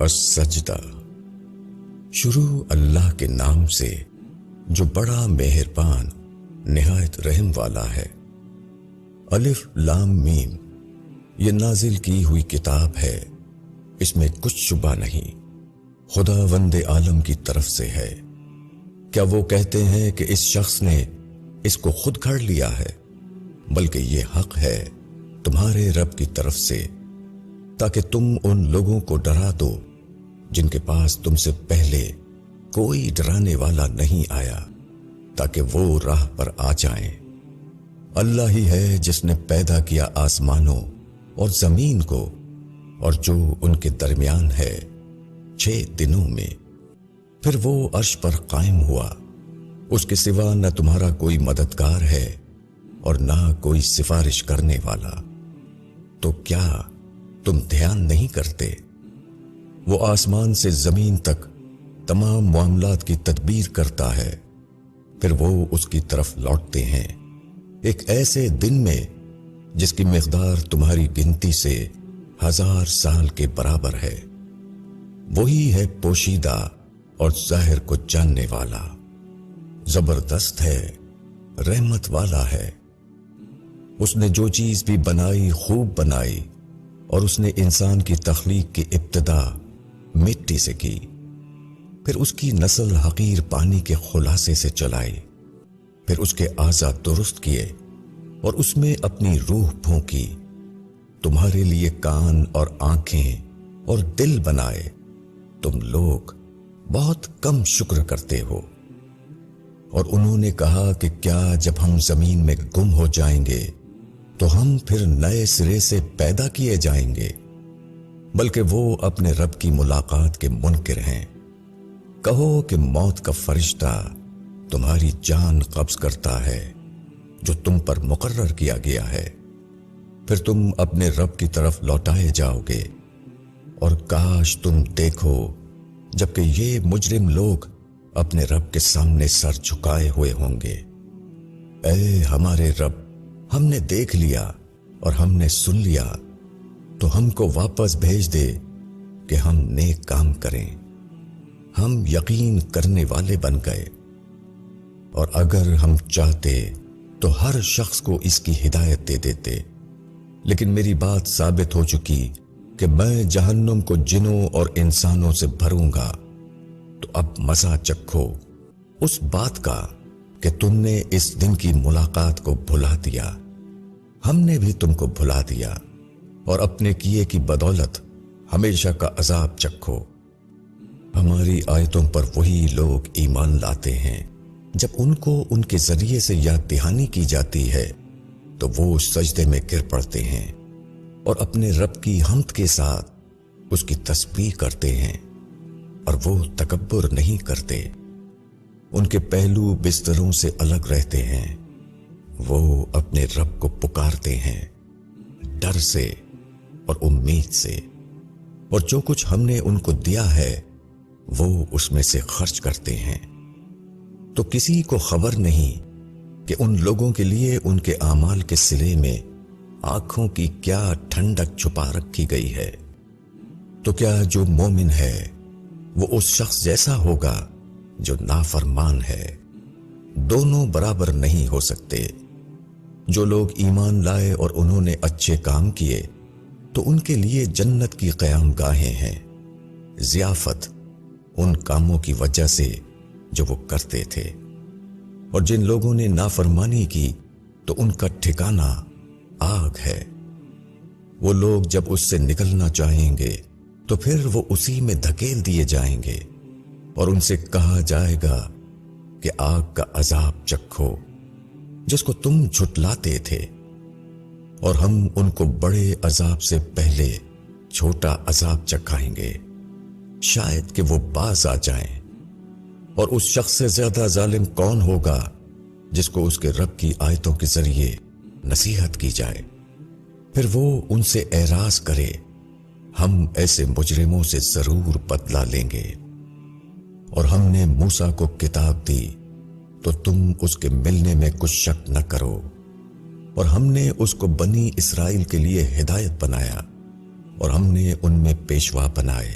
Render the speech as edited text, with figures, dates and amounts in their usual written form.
السجدہ۔ شروع اللہ کے نام سے جو بڑا مہربان نہایت رحم والا ہے۔ الف لام میم، یہ نازل کی ہوئی کتاب ہے، اس میں کچھ شبہ نہیں، خداوند عالم کی طرف سے ہے۔ کیا وہ کہتے ہیں کہ اس شخص نے اس کو خود گھڑ لیا ہے؟ بلکہ یہ حق ہے تمہارے رب کی طرف سے، تاکہ تم ان لوگوں کو ڈرا دو جن کے پاس تم سے پہلے کوئی ڈرانے والا نہیں آیا، تاکہ وہ راہ پر آ جائیں۔ اللہ ہی ہے جس نے پیدا کیا آسمانوں اور زمین کو اور جو ان کے درمیان ہے 6 دنوں میں، پھر وہ عرش پر قائم ہوا۔ اس کے سوا نہ تمہارا کوئی مددگار ہے اور نہ کوئی سفارش کرنے والا۔ تو کیا تم دھیان نہیں کرتے؟ وہ آسمان سے زمین تک تمام معاملات کی تدبیر کرتا ہے، پھر وہ اس کی طرف لوٹتے ہیں ایک ایسے دن میں جس کی مقدار تمہاری گنتی سے 1000 سال کے برابر ہے۔ وہی ہے پوشیدہ اور ظاہر کو جاننے والا، زبردست ہے، رحمت والا ہے۔ اس نے جو چیز بھی بنائی خوب بنائی، اور اس نے انسان کی تخلیق کی ابتدا مٹی سے کی، پھر اس کی نسل حقیر پانی کے خلاصے سے چلائی، پھر اس کے اعضاء درست کیے اور اس میں اپنی روح پھونکی، تمہارے لیے کان اور آنکھیں اور دل بنائے، تم لوگ بہت کم شکر کرتے ہو۔ اور انہوں نے کہا کہ کیا جب ہم زمین میں گم ہو جائیں گے تو ہم پھر نئے سرے سے پیدا کیے جائیں گے؟ بلکہ وہ اپنے رب کی ملاقات کے منکر ہیں۔ کہو کہ موت کا فرشتہ تمہاری جان قبض کرتا ہے جو تم پر مقرر کیا گیا ہے، پھر تم اپنے رب کی طرف لوٹائے جاؤ گے۔ اور کاش تم دیکھو جبکہ یہ مجرم لوگ اپنے رب کے سامنے سر جھکائے ہوئے ہوں گے۔ اے ہمارے رب، ہم نے دیکھ لیا اور ہم نے سن لیا، تو ہم کو واپس بھیج دے کہ ہم نیک کام کریں۔ ہم یقین کرنے والے بن گئے، اور اگر ہم چاہتے تو ہر شخص کو اس کی ہدایت دے دیتے، لیکن میری بات ثابت ہو چکی کہ میں جہنم کو جنوں اور انسانوں سے بھروں گا۔ تو اب مزہ چکھو اس بات کا کہ تم نے اس دن کی ملاقات کو بھلا دیا، ہم نے بھی تم کو بھلا دیا، اور اپنے کیے کی بدولت ہمیشہ کا عذاب چکھو۔ ہماری آیتوں پر وہی لوگ ایمان لاتے ہیں جب ان کو ان کے ذریعے سے یاد دہانی کی جاتی ہے تو وہ سجدے میں گر پڑتے ہیں اور اپنے رب کی حمد کے ساتھ اس کی تسبیح کرتے ہیں، اور وہ تکبر نہیں کرتے۔ ان کے پہلو بستروں سے الگ رہتے ہیں، وہ اپنے رب کو پکارتے ہیں ڈر سے اور امید سے، اور جو کچھ ہم نے ان کو دیا ہے وہ اس میں سے خرچ کرتے ہیں۔ تو کسی کو خبر نہیں کہ ان لوگوں کے لیے ان کے اعمال کے صلے میں آنکھوں کی کیا ٹھنڈک چھپا رکھی گئی ہے۔ تو کیا جو مومن ہے وہ اس شخص جیسا ہوگا جو نافرمان ہے؟ دونوں برابر نہیں ہو سکتے۔ جو لوگ ایمان لائے اور انہوں نے اچھے کام کیے تو ان کے لیے جنت کی قیام گاہیں ہیں، ضیافت ان کاموں کی وجہ سے جو وہ کرتے تھے۔ اور جن لوگوں نے نافرمانی کی تو ان کا ٹھکانہ آگ ہے۔ وہ لوگ جب اس سے نکلنا چاہیں گے تو پھر وہ اسی میں دھکیل دیے جائیں گے، اور ان سے کہا جائے گا کہ آگ کا عذاب چکھو جس کو تم جھٹلاتے تھے، اور ہم ان کو بڑے عذاب سے پہلے چھوٹا عذاب چکھائیں گے، شاید کہ وہ باز آ جائیں۔ اور اس شخص سے زیادہ ظالم کون ہوگا جس کو اس کے رب کی آیتوں کے ذریعے نصیحت کی جائے، پھر وہ ان سے اعراض کرے، ہم ایسے مجرموں سے ضرور بدلہ لیں گے۔ اور ہم نے موسیٰ کو کتاب دی تو تم اس کے ملنے میں کچھ شک نہ کرو، اور ہم نے اس کو بنی اسرائیل کے لیے ہدایت بنایا، اور ہم نے ان میں پیشوا بنائے،